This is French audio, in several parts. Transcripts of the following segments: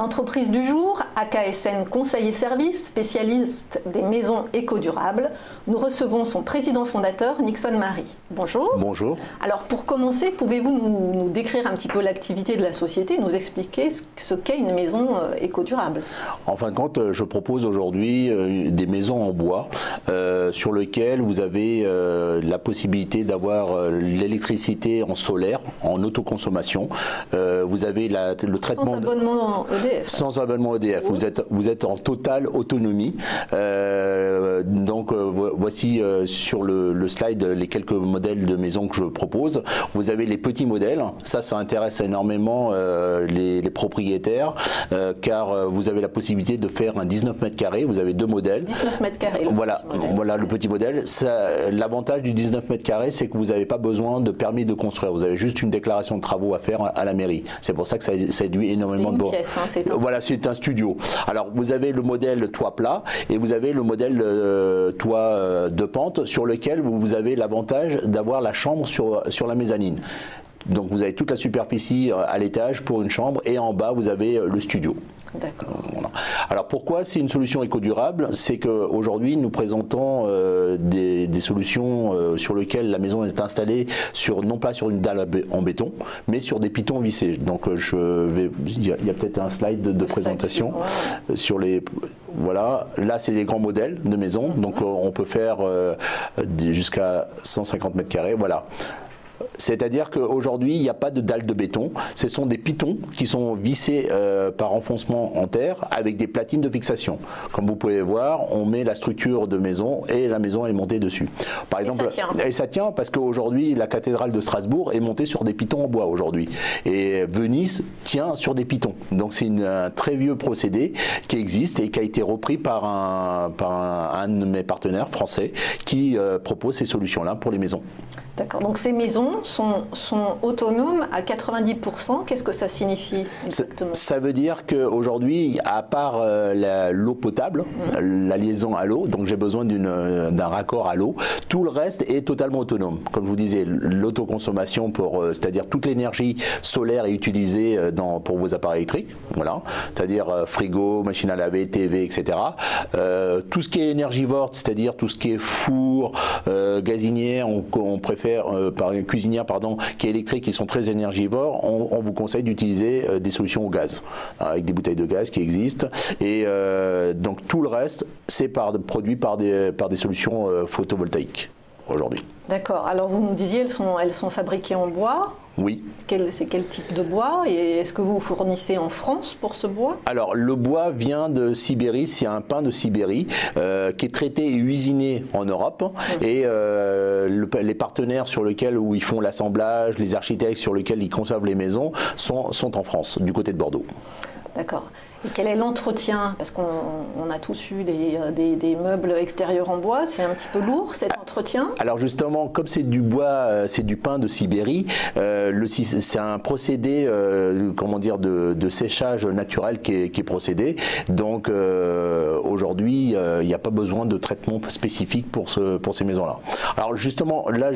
L'entreprise du jour, AKSN Conseil et Services, spécialiste des maisons éco-durables. Nous recevons son président fondateur, Nixon Marie. Bonjour. Bonjour. Alors pour commencer, pouvez-vous nous décrire un petit peu l'activité de la société, nous expliquer ce qu'est une maison éco-durable? En fin de compte, je propose aujourd'hui des maisons en bois sur lesquelles vous avez la possibilité d'avoir l'électricité en solaire, en autoconsommation. Vous avez le traitement... Sans abonnement EDF. Sans abonnement EDF. Vous êtes en totale autonomie. Donc voici sur le slide les quelques modèles de maisons que je propose. Vous avez les petits modèles. Ça intéresse énormément les propriétaires car vous avez la possibilité de faire un 19 mètres carrés. Vous avez deux modèles. 19 mètres carrés. Voilà le petit modèle. L'avantage du 19 mètres carrés, c'est que vous n'avez pas besoin de permis de construire. Vous avez juste une déclaration de travaux à faire à la mairie. C'est pour ça que ça séduit énormément de bords. Voilà, c'est un studio. Alors, vous avez le modèle toit plat et vous avez le modèle toit de pente sur lequel vous avez l'avantage d'avoir la chambre sur la mezzanine. Donc, vous avez toute la superficie à l'étage pour une chambre et en bas, vous avez le studio. D'accord. Voilà. Alors pourquoi c'est une solution éco-durable? C'est qu'aujourd'hui nous présentons des solutions sur lesquelles la maison est installée non pas sur une dalle en béton, mais sur des pitons vissés. Donc il y a peut-être un slide de présentation sur les... Voilà, là c'est les grands modèles de maison, donc on peut faire jusqu'à 150 mètres carrés, voilà. C'est-à-dire qu'aujourd'hui, il n'y a pas de dalle de béton. Ce sont des pitons qui sont vissés par enfoncement en terre avec des platines de fixation. Comme vous pouvez voir, on met la structure de maison et la maison est montée dessus. Par exemple, et ça tient parce qu'aujourd'hui, la cathédrale de Strasbourg est montée sur des pitons en bois aujourd'hui. Et Venise tient sur des pitons. Donc c'est un très vieux procédé qui existe et qui a été repris par un de mes partenaires français qui propose ces solutions-là pour les maisons. D'accord, donc ces maisons sont autonomes à 90%. Qu'est-ce que ça signifie exactement? Ça veut dire qu'aujourd'hui, à part l'eau potable, la liaison à l'eau, donc j'ai besoin d'un raccord à l'eau, tout le reste est totalement autonome. Comme je vous disais, l'autoconsommation, c'est-à-dire toute l'énergie solaire est utilisée pour vos appareils électriques, voilà, c'est-à-dire frigo, machine à laver, TV, etc. Tout ce qui est énergivore, c'est-à-dire tout ce qui est four, gazinière, on préfère cuisinière pardon, qui est électrique, qui sont très énergivores, on vous conseille d'utiliser des solutions au gaz, avec des bouteilles de gaz qui existent. Et donc tout le reste, c'est produit par des solutions photovoltaïques aujourd'hui. D'accord. Alors vous nous disiez, elles sont fabriquées en bois. Oui. C'est quel type de bois? Et est-ce que vous fournissez en France pour ce bois? Alors le bois vient de Sibérie, c'est un pin de Sibérie qui est traité et usiné en Europe. Et les partenaires où ils font l'assemblage, les architectes sur lesquels ils conçoivent les maisons sont en France, du côté de Bordeaux. D'accord. Et quel est l'entretien? Parce qu'on a tous eu des meubles extérieurs en bois, c'est un petit peu lourd cet entretien. Alors justement, comme c'est du bois, c'est du pin de Sibérie, c'est un procédé comment dire, de séchage naturel qui est procédé. Donc aujourd'hui, il n'y a pas besoin de traitement spécifique pour ces maisons-là. Alors justement, là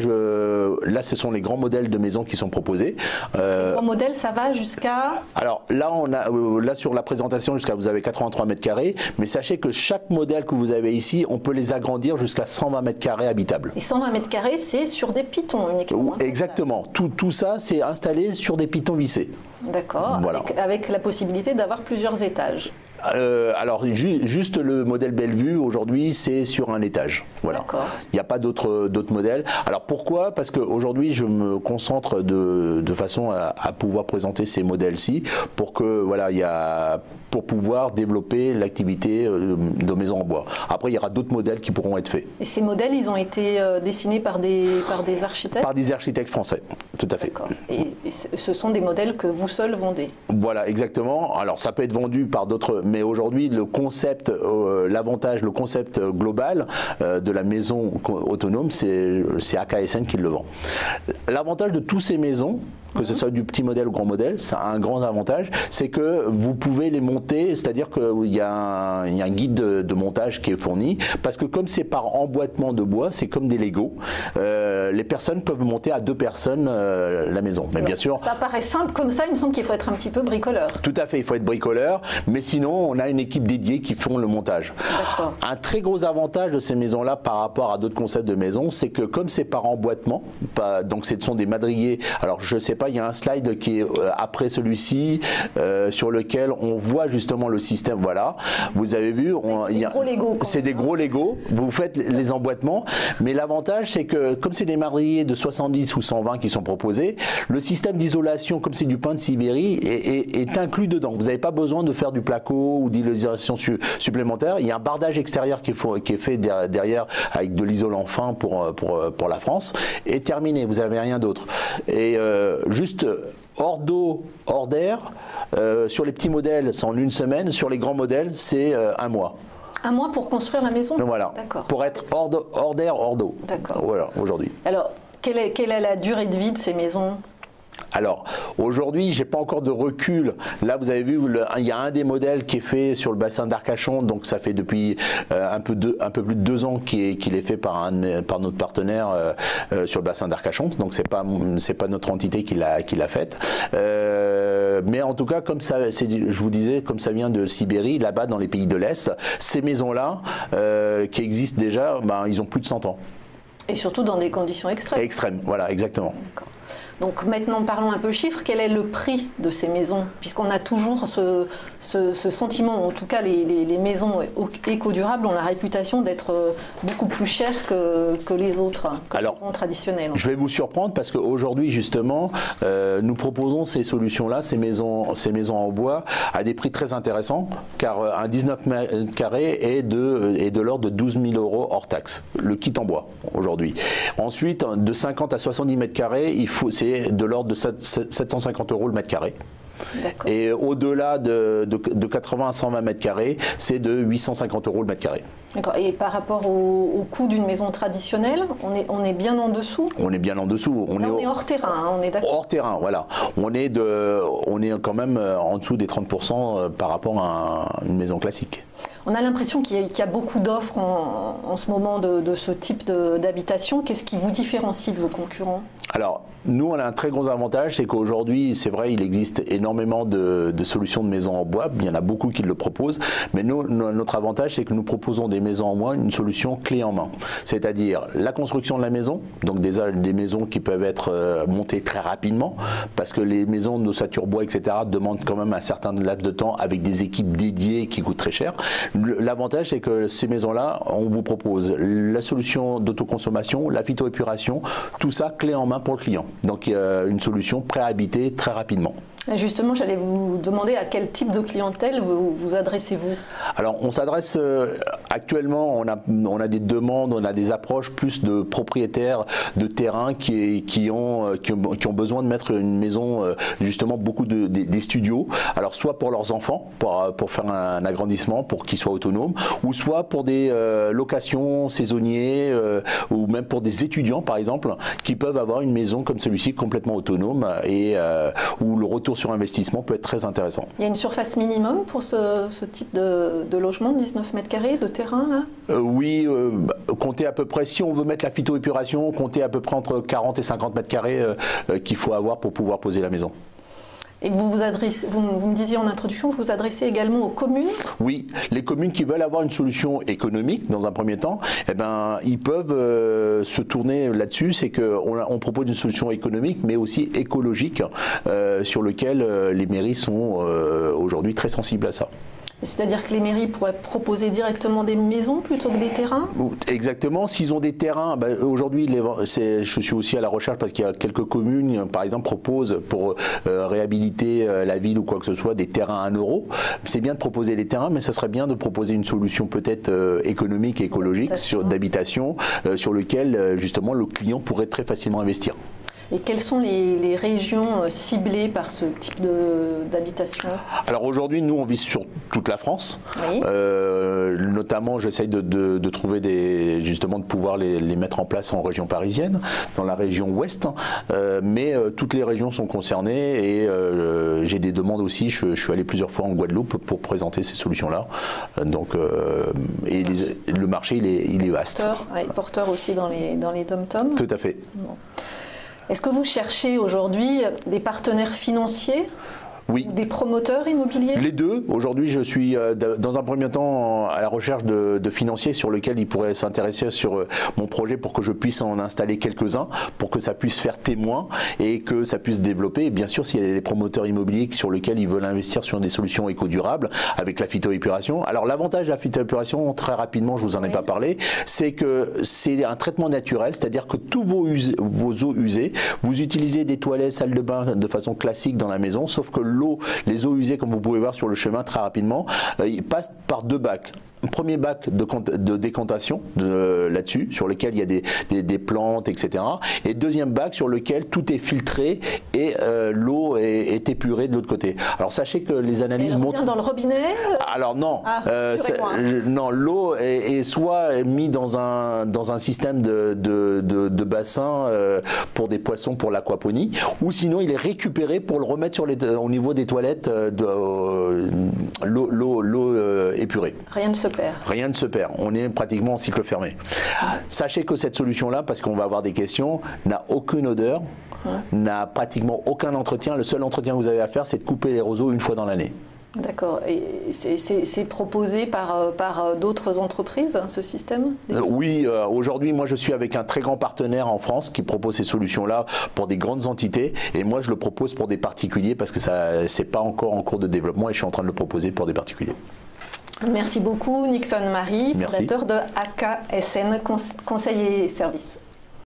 ce sont les grands modèles de maisons qui sont proposés. Les grands modèles, ça va jusqu'à... Alors là, sur la présentation, vous avez 83 mètres carrés, mais sachez que chaque modèle que vous avez ici, on peut les agrandir jusqu'à 120 mètres carrés habitables. Et 120 mètres carrés, c'est sur des pitons uniquement. Exactement. Tout ça, c'est installé sur des pitons vissés. D'accord, voilà. Avec la possibilité d'avoir plusieurs étages. Alors juste le modèle Bellevue aujourd'hui c'est sur un étage, voilà. Il n'y a pas d'autres modèles. Alors pourquoi? Parce qu'aujourd'hui je me concentre de façon à pouvoir présenter ces modèles-ci pour que voilà, pour pouvoir développer l'activité de maison en bois. Après il y aura d'autres modèles qui pourront être faits. Et ces modèles ils ont été dessinés par des architectes? Par des architectes français, tout à fait. Et ce sont des modèles que vous seuls vendez? Voilà, exactement. Alors ça peut être vendu par d'autres, mais aujourd'hui le concept, le concept global de la maison autonome, c'est AKSN qui le vend. L'avantage de toutes ces maisons, que ce soit du petit modèle ou grand modèle, ça a un grand avantage, c'est que vous pouvez les monter, c'est-à-dire qu'il y a un guide de montage qui est fourni, parce que comme c'est par emboîtement de bois, c'est comme des Lego, les personnes peuvent monter à 2 personnes la maison. Mais bien sûr, ça paraît simple comme ça, il me semble qu'il faut être un petit peu bricoleur. Tout à fait, il faut être bricoleur, mais sinon on a une équipe dédiée qui font le montage. Un très gros avantage de ces maisons-là par rapport à d'autres concepts de maisons, c'est que comme c'est par emboîtement, donc ce sont des madriers, alors je ne sais pas, il y a un slide qui est après celui-ci, sur lequel on voit justement le système, voilà, vous avez vu, c'est des gros Lego, vous faites les emboîtements, mais l'avantage c'est que comme c'est des madriers de 70 ou 120 qui sont proposés, le système d'isolation, comme c'est du pin de Sibérie, est inclus dedans. Vous n'avez pas besoin de faire du placo ou d'isolation supplémentaire. Il y a un bardage extérieur qui est fait derrière avec de l'isolant fin pour la France. Et terminé, vous n'avez rien d'autre. Et juste hors d'eau, hors d'air, sur les petits modèles, c'est en 1 semaine. Sur les grands modèles, c'est 1 mois. 1 mois pour construire la maison? Voilà, pour être hors d'air, hors d'eau. D'accord. Voilà, aujourd'hui. Alors, quelle est la durée de vie de ces maisons? Alors, aujourd'hui, j'ai pas encore de recul. Là, vous avez vu, il y a un des modèles qui est fait sur le bassin d'Arcachon, donc ça fait depuis un peu plus de 2 ans qu'il est fait par notre partenaire sur le bassin d'Arcachon. Donc c'est pas notre entité qui l'a faite. Mais en tout cas, comme ça, je vous disais, comme ça vient de Sibérie, là-bas dans les pays de l'Est, ces maisons-là qui existent déjà, ils ont plus de 100 ans. Et surtout dans des conditions extrêmes. Extrêmes, voilà, exactement. D'accord. Donc maintenant, parlons un peu chiffres. Quel est le prix de ces maisons? Puisqu'on a toujours ce sentiment, en tout cas les maisons éco-durables ont la réputation d'être beaucoup plus chères que les autres, que les maisons traditionnelles. Je vais vous surprendre parce qu'aujourd'hui, justement, nous proposons ces solutions-là, ces maisons en bois, à des prix très intéressants, car un 19 mètres carrés est de l'ordre de 12 000 € hors taxe, le kit en bois, aujourd'hui. Ensuite, de 50 à 70 mètres carrés, c'est de l'ordre de 750 € le mètre carré. Et au-delà de 80 à 120 mètres carrés, c'est de 850 € le mètre carré. D'accord. Et par rapport au coût d'une maison traditionnelle, on est bien en dessous? On est bien en dessous. On est hors terrain, hein, on est d'accord. Hors terrain, voilà. On est quand même en dessous des 30% par rapport à une maison classique. On a l'impression qu'il y a beaucoup d'offres en ce moment de ce type d'habitation. Qu'est-ce qui vous différencie de vos concurrents? Alors, nous, on a un très gros avantage, c'est qu'aujourd'hui, c'est vrai, il existe énormément de solutions de maisons en bois. Il y en a beaucoup qui le proposent. Mais nous, notre avantage, c'est que nous proposons des maisons en bois, une solution clé en main. C'est-à-dire la construction de la maison, donc des maisons qui peuvent être montées très rapidement, parce que les maisons d'ossature bois, etc., demandent quand même un certain laps de temps avec des équipes dédiées qui coûtent très cher. L'avantage, c'est que ces maisons-là, on vous propose la solution d'autoconsommation, la phytoépuration, tout ça clé en main pour le client. Donc une solution préhabitée très rapidement. Justement, j'allais vous demander à quel type de clientèle vous adressez-vous? Alors, on s'adresse actuellement, on a des demandes, on a des approches plus de propriétaires de terrain qui ont besoin de mettre une maison, justement beaucoup des studios, alors soit pour leurs enfants, pour faire un agrandissement, pour qu'ils soient autonomes, ou soit pour des locations saisonniers, ou même pour des étudiants par exemple, qui peuvent avoir une maison comme celui-ci complètement autonome et où le retour sur investissement peut être très intéressant. Il y a une surface minimum pour ce type de logement, 19 mètres carrés de terrain là? Oui, comptez à peu près, si on veut mettre la phytoépuration, comptez à peu près entre 40 et 50 mètres carrés qu'il faut avoir pour pouvoir poser la maison. Et vous me disiez en introduction, vous vous adressez également aux communes? Oui, les communes qui veulent avoir une solution économique dans un premier temps, eh ben, ils peuvent se tourner là-dessus. C'est qu'on propose une solution économique, mais aussi écologique, sur lequel les mairies sont aujourd'hui très sensibles à ça. C'est-à-dire que les mairies pourraient proposer directement des maisons plutôt que des terrains? Exactement. S'ils ont des terrains, aujourd'hui, je suis aussi à la recherche parce qu'il y a quelques communes, par exemple, proposent pour réhabiliter la ville ou quoi que ce soit des terrains à 1 €. C'est bien de proposer les terrains, mais ça serait bien de proposer une solution peut-être économique et écologique d'habitation sur lequel justement le client pourrait très facilement investir. Et quelles sont les régions ciblées par ce type d'habitation? Alors aujourd'hui, nous, on vise sur toute la France. Oui. Notamment, j'essaye de trouver justement de pouvoir les mettre en place en région parisienne, dans la région ouest. Mais toutes les régions sont concernées et j'ai des demandes aussi. Je suis allé plusieurs fois en Guadeloupe pour présenter ces solutions-là. Donc, le marché, il est vaste. Porteur aussi dans les dom-toms. Tout à fait. Bon. Est-ce que vous cherchez aujourd'hui des partenaires financiers? Oui. Ou des promoteurs immobiliers? Les deux. Aujourd'hui, je suis dans un premier temps à la recherche de financiers sur lesquels ils pourraient s'intéresser sur mon projet pour que je puisse en installer quelques-uns, pour que ça puisse faire témoin et que ça puisse développer. Et bien sûr, s'il y a des promoteurs immobiliers sur lesquels ils veulent investir sur des solutions éco-durables avec la phytoépuration. Alors l'avantage de la phytoépuration, très rapidement, je vous en ai pas parlé, c'est que c'est un traitement naturel, c'est-à-dire que tous vos eaux usées, vous utilisez des toilettes, salles de bain de façon classique dans la maison, sauf que les eaux usées, comme vous pouvez voir sur le chemin très rapidement, ils passent par deux bacs. Un premier bac de décantation là-dessus, sur lequel il y a des plantes, etc. Et deuxième bac sur lequel tout est filtré et l'eau est épurée de l'autre côté. Alors sachez que les analyses montrent... dans le robinet? Alors non, non, l'eau est soit mise dans un système de bassin pour des poissons pour l'aquaponie, ou sinon il est récupéré pour le remettre au niveau des toilettes l'eau épurée. Rien ne se perd. Rien ne se perd. On est pratiquement en cycle fermé. Sachez que cette solution-là, parce qu'on va avoir des questions, n'a aucune odeur, n'a pratiquement aucun entretien. Le seul entretien que vous avez à faire, c'est de couper les roseaux une fois dans l'année. D'accord. Et c'est proposé par d'autres entreprises, ce système? Oui, aujourd'hui, moi je suis avec un très grand partenaire en France qui propose ces solutions-là pour des grandes entités. Et moi je le propose pour des particuliers parce que c'est pas encore en cours de développement et je suis en train de le proposer pour des particuliers. Merci beaucoup, Nixon Marie, fondateur de AKSN Conseil et Services.